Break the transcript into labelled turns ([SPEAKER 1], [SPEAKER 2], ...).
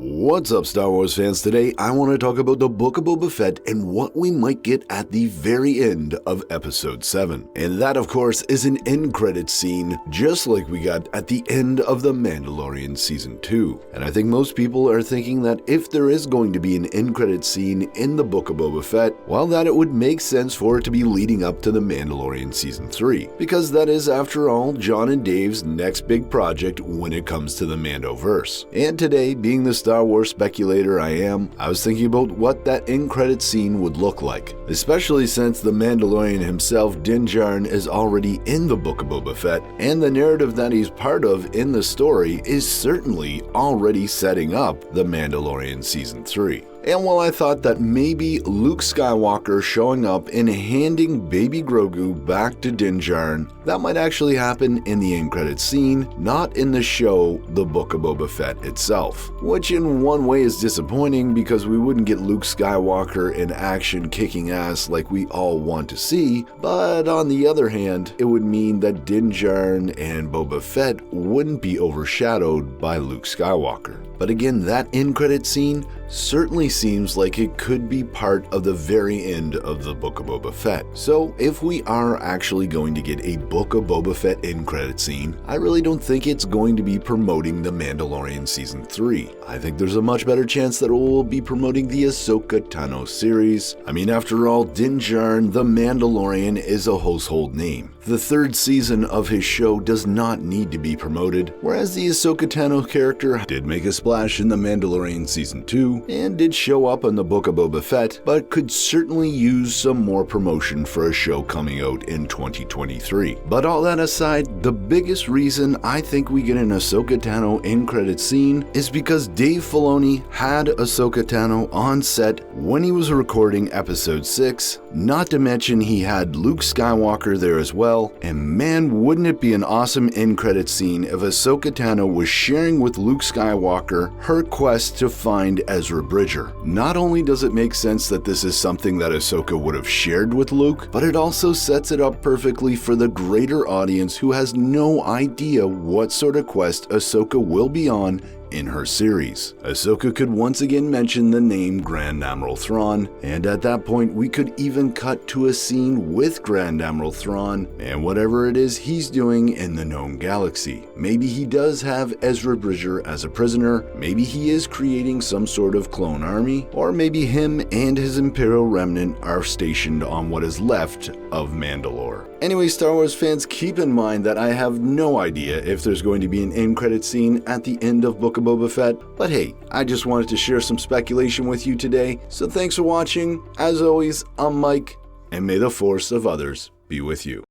[SPEAKER 1] What's up, Star Wars fans? Today I want to talk about the Book of Boba Fett and what we might get at the very end of Episode 7. And that, of course, is an end credits scene, just like we got at the end of The Mandalorian Season 2. And I think most people are thinking that if there is going to be an end credits scene in the Book of Boba Fett, well, that it would make sense for it to be leading up to The Mandalorian Season 3. Because that is, after all, John and Dave's next big project when it comes to the Mandoverse. And today, being the Star Wars speculator I was thinking about what that end credits scene would look like, especially since the Mandalorian himself, Din Djarin, is already in the Book of Boba Fett, and the narrative that he's part of in the story is certainly already setting up the Mandalorian Season 3. And while I thought that maybe Luke Skywalker showing up and handing baby Grogu back to Din Djarin, that might actually happen in the end credits scene, not in the show The Book of Boba Fett itself. Which in one way is disappointing because we wouldn't get Luke Skywalker in action kicking ass like we all want to see, but on the other hand, it would mean that Din Djarin and Boba Fett wouldn't be overshadowed by Luke Skywalker. But again, that end credits scene certainly seems like it could be part of the very end of the Book of Boba Fett. So if we are actually going to get a Book of Boba Fett end credits scene, I really don't think it's going to be promoting The Mandalorian Season 3. I think there's a much better chance that it will be promoting the Ahsoka Tano series. I mean, after all, Din Djarin, the Mandalorian, is a household name. The third season of his show does not need to be promoted, whereas the Ahsoka Tano character did make a splash in The Mandalorian Season 2 and did show up in the Book of Boba Fett, but could certainly use some more promotion for a show coming out in 2023. But all that aside, the biggest reason I think we get an Ahsoka Tano end credits scene is because Dave Filoni had Ahsoka Tano on set when he was recording Episode 6, not to mention he had Luke Skywalker there as well. And man, wouldn't it be an awesome end credits scene if Ahsoka Tano was sharing with Luke Skywalker her quest to find Ezra Bridger. Not only does it make sense that this is something that Ahsoka would have shared with Luke, but it also sets it up perfectly for the greater audience who has no idea what sort of quest Ahsoka will be on in her series. Ahsoka could once again mention the name Grand Admiral Thrawn, and at that point we could even cut to a scene with Grand Admiral Thrawn and whatever it is he's doing in the known galaxy. Maybe he does have Ezra Bridger as a prisoner, maybe he is creating some sort of clone army, or maybe him and his Imperial remnant are stationed on what is left of Mandalore. Anyway, Star Wars fans, keep in mind that I have no idea if there's going to be an end credits scene at the end of Book of Boba Fett, but hey, I just wanted to share some speculation with you today, so thanks for watching. As always, I'm Mike, and may the force of others be with you.